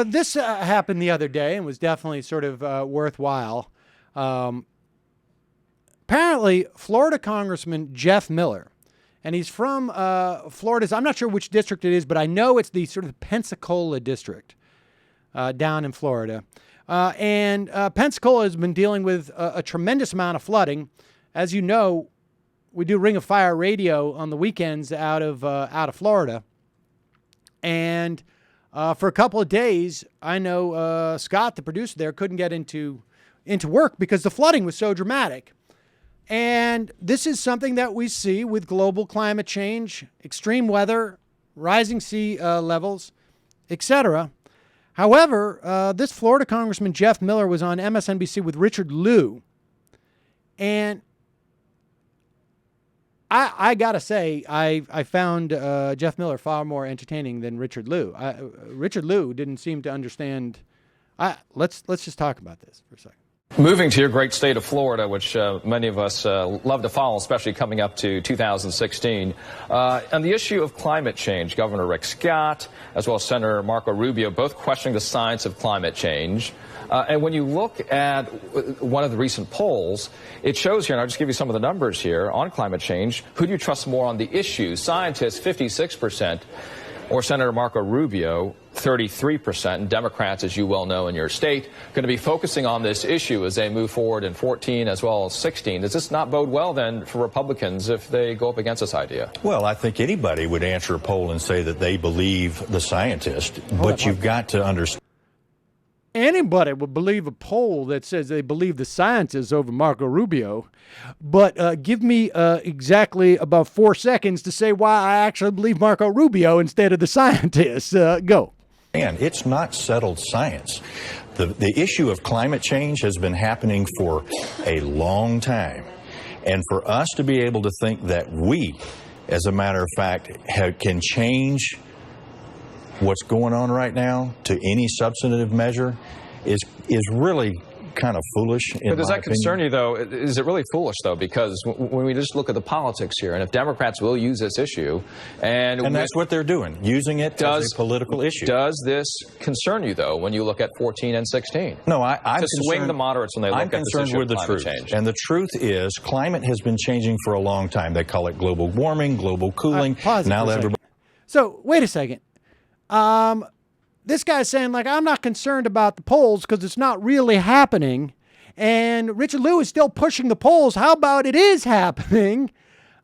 This happened the other day and was definitely sort of worthwhile. Apparently, Florida Congressman Jeff Miller, and he's from Florida's, I'm not sure which district it is, but I know it's the sort of Pensacola district down in Florida. And Pensacola has been dealing with a tremendous amount of flooding. As you know, we do Ring of Fire radio on the weekends out of Florida. And for a couple of days, I know Scott, the producer there, couldn't get into work because the flooding was so dramatic. And this is something that we see with global climate change, extreme weather, rising sea levels, etc. However, this Florida Congressman Jeff Miller was on MSNBC with Richard Liu, and I gotta say, I found Jeff Miller far more entertaining than Richard Liu. Richard Liu didn't seem to understand. Let's just talk about this for a second. Moving to your great state of Florida, which many of us love to follow, especially coming up to 2016. On the issue of climate change, Governor Rick Scott, as well as Senator Marco Rubio, both questioning the science of climate change. And when you look at one of the recent polls, it shows here, and I'll just give you some of the numbers here, on climate change, who do you trust more on the issue? Scientists, 56%, or Senator Marco Rubio, 33%. And Democrats, as you well know in your state, going to be focusing on this issue as they move forward in 14 as well as 16. Does this not bode well, then, for Republicans if they go up against this idea? Well, I think anybody would answer a poll and say that they believe the scientist, but you've got to understand. Anybody would believe a poll that says they believe the scientists over Marco Rubio, but give me exactly about 4 seconds to say why I actually believe Marco Rubio instead of the scientists. Go. And it's not settled science. The issue of climate change has been happening for a long time. And for us to be able to think that we, as a matter of fact, can change what's going on right now to any substantive measure is really kind of foolish. But does that concern you, though? Is it really foolish, though? Because when we just look at the politics here, and if Democrats will use this issue, and that's what they're doing, using it as a political issue. Does this concern you, though, when you look at 14 and 16? No, I'm to swing the moderates when they look at this issue with of the climate truth. change. And the truth is, climate has been changing for a long time. They call it global warming, global cooling. Now that everybody. So wait a second. This guy's saying, like, I'm not concerned about the polls because it's not really happening. And Richard Liu is still pushing the polls. How about it is happening?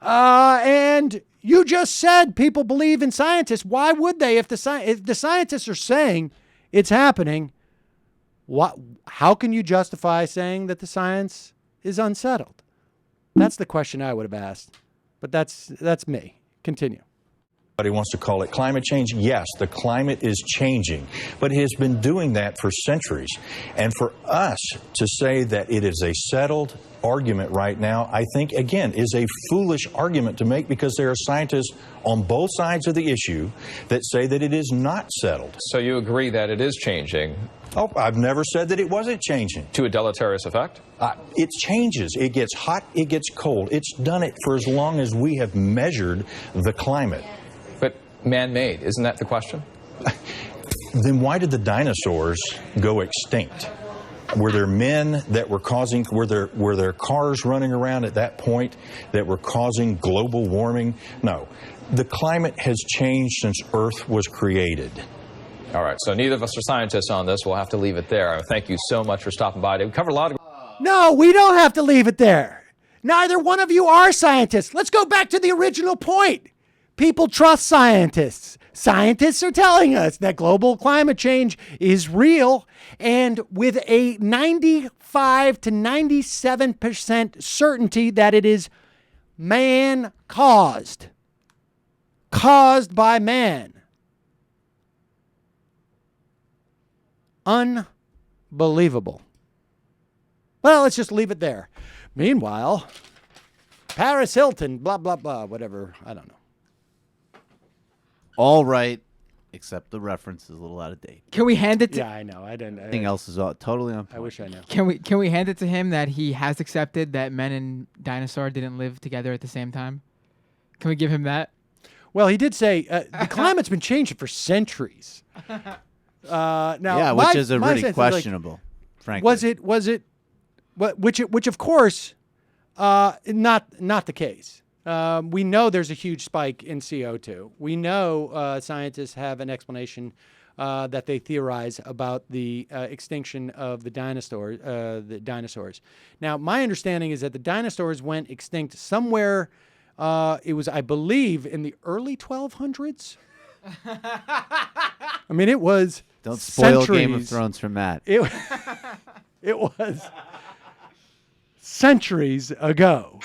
And you just said people believe in scientists. Why would they? If the scientists are saying it's happening, how can you justify saying that the science is unsettled? That's the question I would have asked. But that's me. Continue. Everybody wants to call it climate change. Yes, the climate is changing, but it has been doing that for centuries. And for us to say that it is a settled argument right now, I think, again, is a foolish argument to make because there are scientists on both sides of the issue that say that it is not settled. So you agree that it is changing? Oh, I've never said that it wasn't changing. To a deleterious effect? It changes. It gets hot. It gets cold. It's done it for as long as we have measured the climate. But man-made, isn't that the question? Then why did the dinosaurs go extinct? Were there men that were causing, were there cars running around at that point that were causing global warming? No. The climate has changed since Earth was created. All right, so neither of us are scientists on this. We'll have to leave it there. Thank you so much for stopping by. We covered a lot of... No, we don't have to leave it there. Neither one of you are scientists. Let's go back to the original point. People trust scientists. Scientists are telling us that global climate change is real, and with a 95 to 97% certainty that it is man-caused. Caused by man. Unbelievable. Well, let's just leave it there. Meanwhile, Paris Hilton, blah, blah, blah, whatever. I don't know. All right, except the reference is a little out of date. Can we hand it to... Yeah, I know. Everything else is totally on point. I wish I knew. Can we hand it to him that he has accepted that men and dinosaur didn't live together at the same time? Can we give him that? Well, he did say the climate's been changing for centuries. Now, Yeah, which is my really sense is, like, questionable, frankly. which of course, not the case. We know there's a huge spike in CO2. We know scientists have an explanation that they theorize about the extinction of the dinosaurs. Now, my understanding is that the dinosaurs went extinct somewhere. It was, I believe, in the early 1200s. I mean, it was Don't spoil centuries. Game of Thrones for Matt. It was centuries ago.